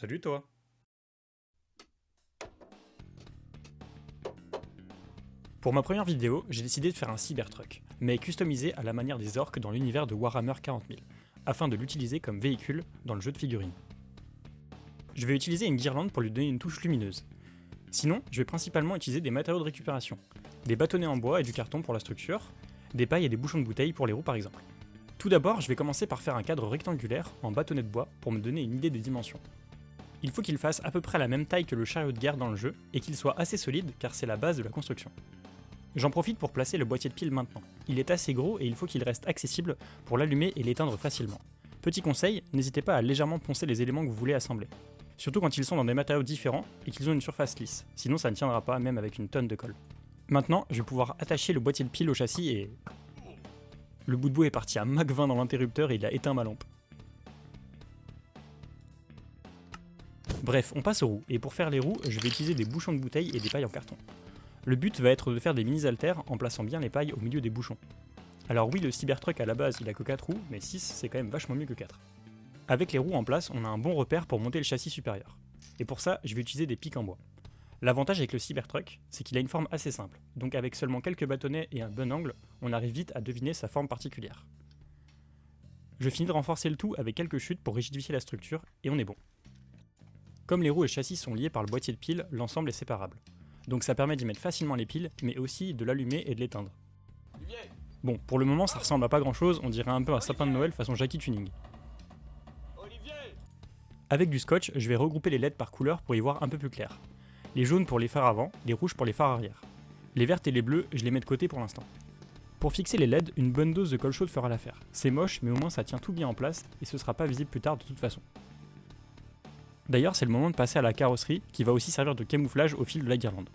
Salut toi. Pour ma première vidéo, j'ai décidé de faire un Cybertruck, mais customisé à la manière des orques dans l'univers de Warhammer 40 000, afin de l'utiliser comme véhicule dans le jeu de figurines. Je vais utiliser une guirlande pour lui donner une touche lumineuse. Sinon, je vais principalement utiliser des matériaux de récupération, des bâtonnets en bois et du carton pour la structure, des pailles et des bouchons de bouteilles pour les roues par exemple. Tout d'abord, je vais commencer par faire un cadre rectangulaire en bâtonnet de bois pour me donner une idée des dimensions. Il faut qu'il fasse à peu près la même taille que le chariot de guerre dans le jeu et qu'il soit assez solide car c'est la base de la construction. J'en profite pour placer le boîtier de pile maintenant. Il est assez gros et il faut qu'il reste accessible pour l'allumer et l'éteindre facilement. Petit conseil, n'hésitez pas à légèrement poncer les éléments que vous voulez assembler. Surtout quand ils sont dans des matériaux différents et qu'ils ont une surface lisse, sinon ça ne tiendra pas même avec une tonne de colle. Maintenant, je vais pouvoir attacher le boîtier de pile au châssis et... Le bout de bois est parti à Mach 20 dans l'interrupteur et il a éteint ma lampe. Bref, on passe aux roues, et pour faire les roues, je vais utiliser des bouchons de bouteilles et des pailles en carton. Le but va être de faire des mini-haltères en plaçant bien les pailles au milieu des bouchons. Alors oui, le Cybertruck à la base il a que 4 roues, mais 6 c'est quand même vachement mieux que 4. Avec les roues en place, on a un bon repère pour monter le châssis supérieur. Et pour ça, je vais utiliser des pics en bois. L'avantage avec le Cybertruck, c'est qu'il a une forme assez simple, donc avec seulement quelques bâtonnets et un bon angle, on arrive vite à deviner sa forme particulière. Je finis de renforcer le tout avec quelques chutes pour rigidifier la structure, et on est bon. Comme les roues et le châssis sont liés par le boîtier de piles, l'ensemble est séparable. Donc ça permet d'y mettre facilement les piles, mais aussi de l'allumer et de l'éteindre. Bon, pour le moment ça ressemble à pas grand chose, on dirait un peu un sapin de Noël façon Jackie Tuning. Avec du scotch, je vais regrouper les LED par couleur pour y voir un peu plus clair. Les jaunes pour les phares avant, les rouges pour les phares arrière. Les vertes et les bleus, je les mets de côté pour l'instant. Pour fixer les LED, une bonne dose de colle chaude fera l'affaire. C'est moche, mais au moins ça tient tout bien en place et ce sera pas visible plus tard de toute façon. D'ailleurs, c'est le moment de passer à la carrosserie, qui va aussi servir de camouflage au fil de la guirlande.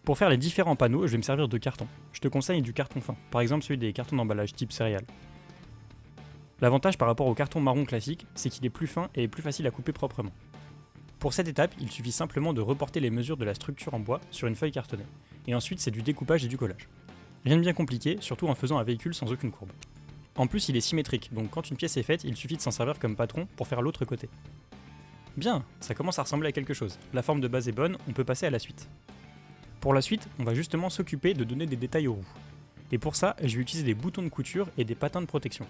Pour faire les différents panneaux, je vais me servir de carton. Je te conseille du carton fin, par exemple celui des cartons d'emballage type céréales. L'avantage par rapport au carton marron classique, c'est qu'il est plus fin et plus facile à couper proprement. Pour cette étape, il suffit simplement de reporter les mesures de la structure en bois sur une feuille cartonnée. Et ensuite, c'est du découpage et du collage. Rien de bien compliqué, surtout en faisant un véhicule sans aucune courbe. En plus, il est symétrique, donc quand une pièce est faite, il suffit de s'en servir comme patron pour faire l'autre côté. Bien, ça commence à ressembler à quelque chose. La forme de base est bonne, on peut passer à la suite. Pour la suite, on va justement s'occuper de donner des détails aux roues. Et pour ça, je vais utiliser des boutons de couture et des patins de protection.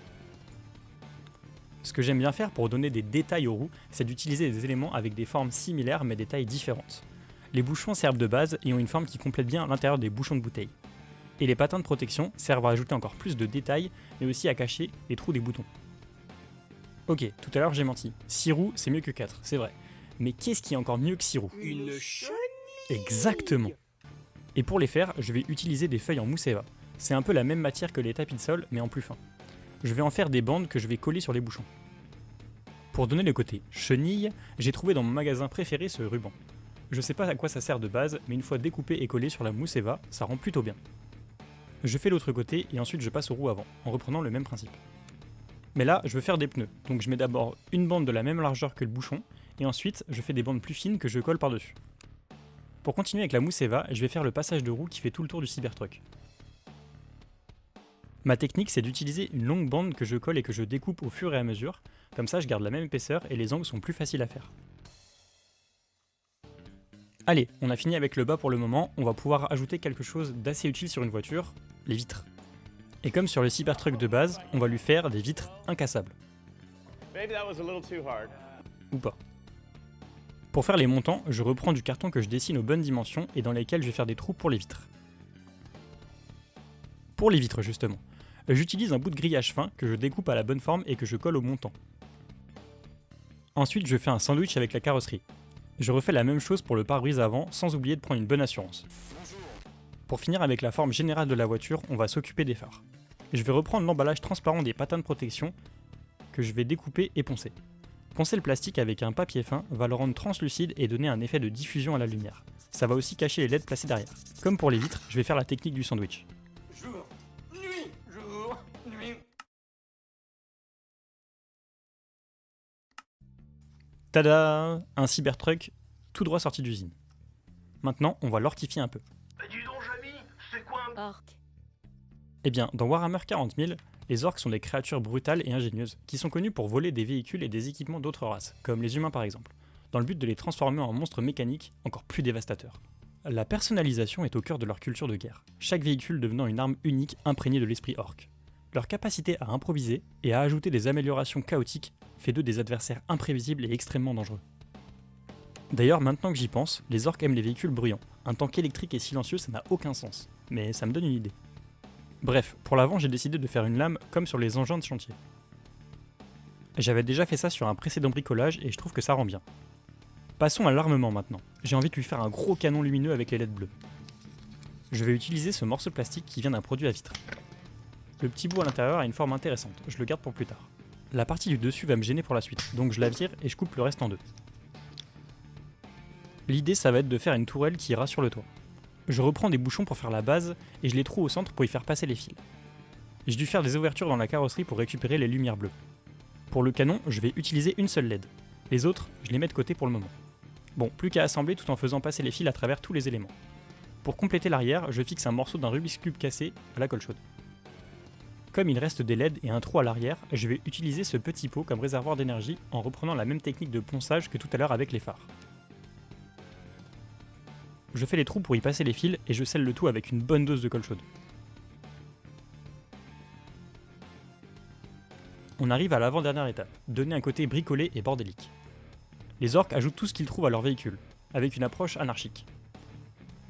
Ce que j'aime bien faire pour donner des détails aux roues, c'est d'utiliser des éléments avec des formes similaires mais des tailles différentes. Les bouchons servent de base et ont une forme qui complète bien l'intérieur des bouchons de bouteille. Et les patins de protection servent à ajouter encore plus de détails, mais aussi à cacher les trous des boutons. Ok, tout à l'heure j'ai menti. 6 roues, c'est mieux que 4, c'est vrai. Mais qu'est-ce qui est encore mieux que 6 roues ? Une chenille. Exactement. Et pour les faire, je vais utiliser des feuilles en mousse Eva. C'est un peu la même matière que les tapis de sol, mais en plus fin. Je vais en faire des bandes que je vais coller sur les bouchons. Pour donner le côté chenille, j'ai trouvé dans mon magasin préféré ce ruban. Je sais pas à quoi ça sert de base, mais une fois découpé et collé sur la mousse Eva, ça rend plutôt bien. Je fais l'autre côté et ensuite je passe aux roues avant, en reprenant le même principe. Mais là, je veux faire des pneus, donc je mets d'abord une bande de la même largeur que le bouchon, et ensuite je fais des bandes plus fines que je colle par-dessus. Pour continuer avec la mousse Eva, je vais faire le passage de roue qui fait tout le tour du Cybertruck. Ma technique, c'est d'utiliser une longue bande que je colle et que je découpe au fur et à mesure, comme ça je garde la même épaisseur et les angles sont plus faciles à faire. Allez, on a fini avec le bas pour le moment, on va pouvoir ajouter quelque chose d'assez utile sur une voiture, les vitres. Et comme sur le Cybertruck de base, on va lui faire des vitres incassables. Ou pas. Pour faire les montants, je reprends du carton que je dessine aux bonnes dimensions et dans lesquels je vais faire des trous pour les vitres. Pour les vitres justement, j'utilise un bout de grillage fin que je découpe à la bonne forme et que je colle au montant. Ensuite, je fais un sandwich avec la carrosserie. Je refais la même chose pour le pare-brise avant sans oublier de prendre une bonne assurance. Pour finir avec la forme générale de la voiture, on va s'occuper des phares. Je vais reprendre l'emballage transparent des patins de protection que je vais découper et poncer. Poncer le plastique avec un papier fin va le rendre translucide et donner un effet de diffusion à la lumière. Ça va aussi cacher les LED placés derrière. Comme pour les vitres, je vais faire la technique du sandwich. Jour, nuit. Tada! Un Cybertruck tout droit sorti d'usine. Maintenant, on va l'ortifier un peu. Dis donc, Jamy, c'est quoi un... Orc. Eh bien, dans Warhammer 40 000, les orques sont des créatures brutales et ingénieuses, qui sont connues pour voler des véhicules et des équipements d'autres races, comme les humains par exemple. dans le but de les transformer en monstres mécaniques encore plus dévastateurs. La personnalisation est au cœur de leur culture de guerre, chaque véhicule devenant une arme unique imprégnée de l'esprit orc. Leur capacité à improviser et à ajouter des améliorations chaotiques fait d'eux des adversaires imprévisibles et extrêmement dangereux. D'ailleurs, maintenant que j'y pense, les orcs aiment les véhicules bruyants. Un tank électrique et silencieux, ça n'a aucun sens, mais ça me donne une idée. Bref, pour l'avant, j'ai décidé de faire une lame comme sur les engins de chantier. J'avais déjà fait ça sur un précédent bricolage et je trouve que ça rend bien. Passons à l'armement maintenant. J'ai envie de lui faire un gros canon lumineux avec les LED bleues. Je vais utiliser ce morceau de plastique qui vient d'un produit à vitre. Le petit bout à l'intérieur a une forme intéressante, je le garde pour plus tard. La partie du dessus va me gêner pour la suite, donc je la vire et je coupe le reste en deux. L'idée ça va être de faire une tourelle qui ira sur le toit. Je reprends des bouchons pour faire la base et je les trouve au centre pour y faire passer les fils. J'ai dû faire des ouvertures dans la carrosserie pour récupérer les lumières bleues. Pour le canon, je vais utiliser une seule LED. Les autres, je les mets de côté pour le moment. Bon, plus qu'à assembler tout en faisant passer les fils à travers tous les éléments. Pour compléter l'arrière, je fixe un morceau d'un Rubik's Cube cassé à la colle chaude. Comme il reste des LED et un trou à l'arrière, je vais utiliser ce petit pot comme réservoir d'énergie en reprenant la même technique de ponçage que tout à l'heure avec les phares. Je fais les trous pour y passer les fils et je scelle le tout avec une bonne dose de colle chaude. On arrive à l'avant-dernière étape, donner un côté bricolé et bordélique. Les orcs ajoutent tout ce qu'ils trouvent à leur véhicule, avec une approche anarchique.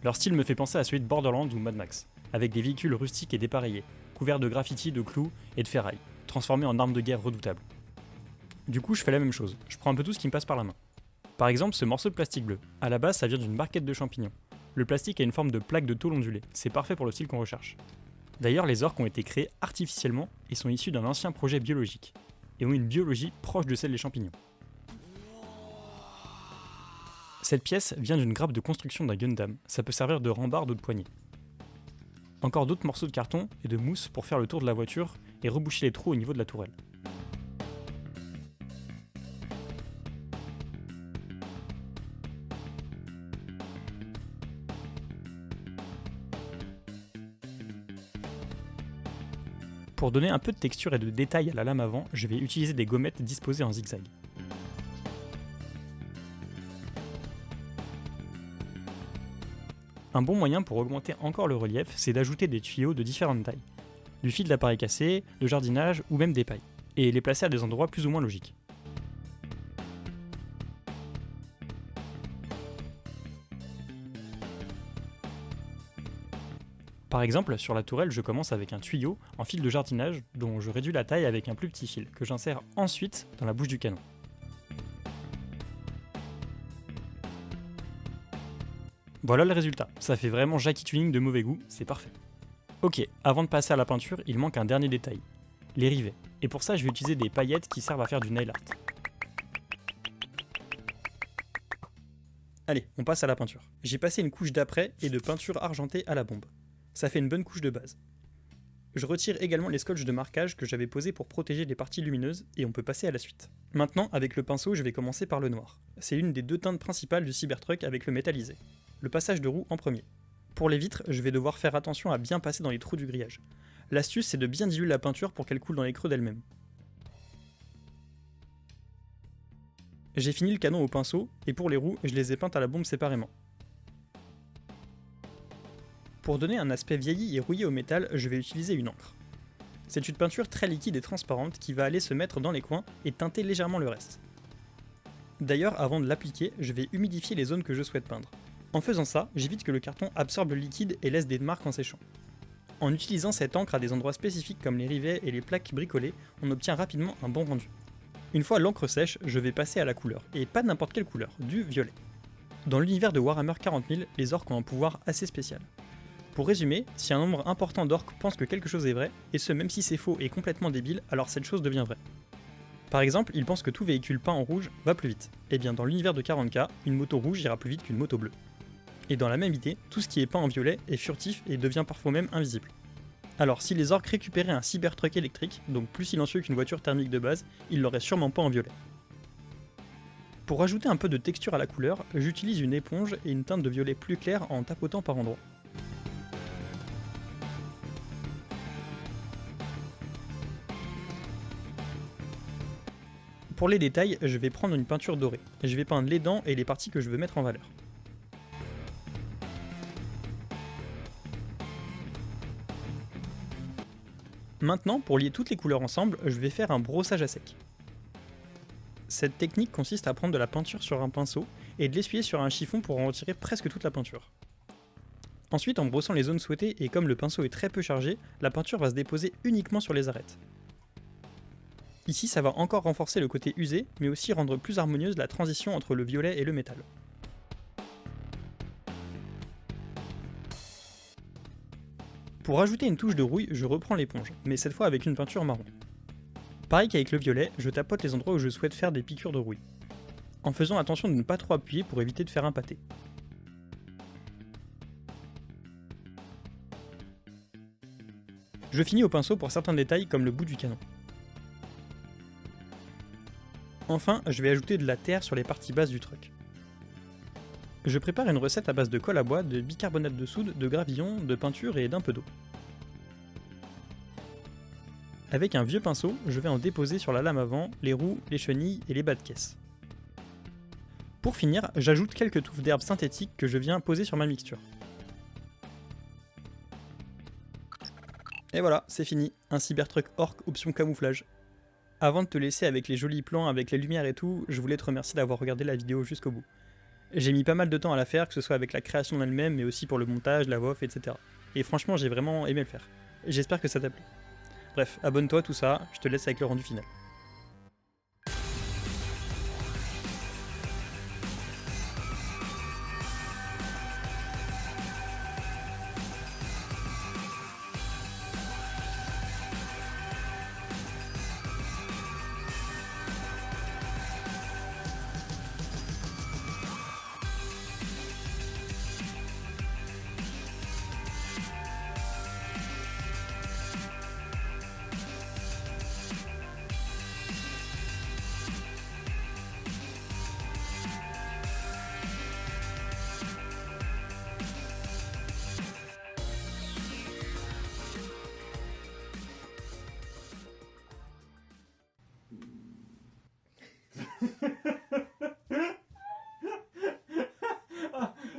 Leur style me fait penser à celui de Borderlands ou Mad Max, avec des véhicules rustiques et dépareillés, couverts de graffitis, de clous et de ferraille, transformés en armes de guerre redoutables. Du coup, je fais la même chose, je prends un peu tout ce qui me passe par la main. Par exemple, ce morceau de plastique bleu. À la base, ça vient d'une barquette de champignons. Le plastique a une forme de plaque de tôle ondulée, c'est parfait pour le style qu'on recherche. D'ailleurs, les orques ont été créés artificiellement et sont issus d'un ancien projet biologique, et ont une biologie proche de celle des champignons. Cette pièce vient d'une grappe de construction d'un Gundam, ça peut servir de rambarde ou de poignée. Encore d'autres morceaux de carton et de mousse pour faire le tour de la voiture et reboucher les trous au niveau de la tourelle. Pour donner un peu de texture et de détail à la lame avant, je vais utiliser des gommettes disposées en zigzag. Un bon moyen pour augmenter encore le relief, c'est d'ajouter des tuyaux de différentes tailles. Du fil d'appareil cassé, de jardinage ou même des pailles, et les placer à des endroits plus ou moins logiques. Par exemple, sur la tourelle, je commence avec un tuyau en fil de jardinage dont je réduis la taille avec un plus petit fil, que j'insère ensuite dans la bouche du canon. Voilà le résultat, ça fait vraiment Jackie Tuning de mauvais goût, c'est parfait. Ok, avant de passer à la peinture, il manque un dernier détail, les rivets. Et pour ça, je vais utiliser des paillettes qui servent à faire du nail art. Allez, on passe à la peinture. J'ai passé une couche d'après et de peinture argentée à la bombe. Ça fait une bonne couche de base. Je retire également les scotch de marquage que j'avais posés pour protéger les parties lumineuses et on peut passer à la suite. Maintenant, avec le pinceau, je vais commencer par le noir. C'est une des deux teintes principales du Cybertruck avec le métallisé. Le passage de roue en premier. Pour les vitres, je vais devoir faire attention à bien passer dans les trous du grillage. L'astuce, c'est de bien diluer la peinture pour qu'elle coule dans les creux d'elle-même. J'ai fini le canon au pinceau, et pour les roues, je les ai peintes à la bombe séparément. Pour donner un aspect vieilli et rouillé au métal, je vais utiliser une encre. C'est une peinture très liquide et transparente qui va aller se mettre dans les coins et teinter légèrement le reste. D'ailleurs, avant de l'appliquer, je vais humidifier les zones que je souhaite peindre. En faisant ça, j'évite que le carton absorbe le liquide et laisse des marques en séchant. En utilisant cette encre à des endroits spécifiques comme les rivets et les plaques bricolées, on obtient rapidement un bon rendu. Une fois l'encre sèche, je vais passer à la couleur, et pas n'importe quelle couleur, du violet. Dans l'univers de Warhammer 40 000, les orques ont un pouvoir assez spécial. Pour résumer, si un nombre important d'orques pense que quelque chose est vrai, et ce même si c'est faux et complètement débile, alors cette chose devient vraie. Par exemple, ils pensent que tout véhicule peint en rouge va plus vite. Et bien dans l'univers de 40K, une moto rouge ira plus vite qu'une moto bleue. Et dans la même idée, tout ce qui est peint en violet est furtif et devient parfois même invisible. Alors si les orques récupéraient un Cybertruck électrique, donc plus silencieux qu'une voiture thermique de base, ils l'auraient sûrement pas en violet. Pour ajouter un peu de texture à la couleur, j'utilise une éponge et une teinte de violet plus clair en tapotant par endroits. Pour les détails, je vais prendre une peinture dorée. Je vais peindre les dents et les parties que je veux mettre en valeur. Maintenant, pour lier toutes les couleurs ensemble, je vais faire un brossage à sec. Cette technique consiste à prendre de la peinture sur un pinceau et de l'essuyer sur un chiffon pour en retirer presque toute la peinture. Ensuite, en brossant les zones souhaitées et comme le pinceau est très peu chargé, la peinture va se déposer uniquement sur les arêtes. Ici, ça va encore renforcer le côté usé, mais aussi rendre plus harmonieuse la transition entre le violet et le métal. Pour ajouter une touche de rouille, je reprends l'éponge, mais cette fois avec une peinture marron. Pareil qu'avec le violet, je tapote les endroits où je souhaite faire des piqûres de rouille, en faisant attention de ne pas trop appuyer pour éviter de faire un pâté. Je finis au pinceau pour certains détails comme le bout du canon. Enfin, je vais ajouter de la terre sur les parties basses du truck. Je prépare une recette à base de colle à bois, de bicarbonate de soude, de gravillon, de peinture et d'un peu d'eau. Avec un vieux pinceau, je vais en déposer sur la lame avant, les roues, les chenilles et les bas de caisse. Pour finir, j'ajoute quelques touffes d'herbes synthétiques que je viens poser sur ma mixture. Et voilà, c'est fini, un Cybertruck Orc option camouflage. Avant de te laisser avec les jolis plans, avec les lumières et tout, je voulais te remercier d'avoir regardé la vidéo jusqu'au bout. J'ai mis pas mal de temps à la faire, que ce soit avec la création en elle-même, mais aussi pour le montage, la voix off, etc. Et franchement, j'ai vraiment aimé le faire. J'espère que ça t'a plu. Bref, abonne-toi, tout ça, je te laisse avec le rendu final.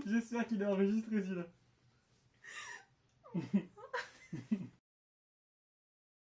J'espère qu'il est enregistré celui-là.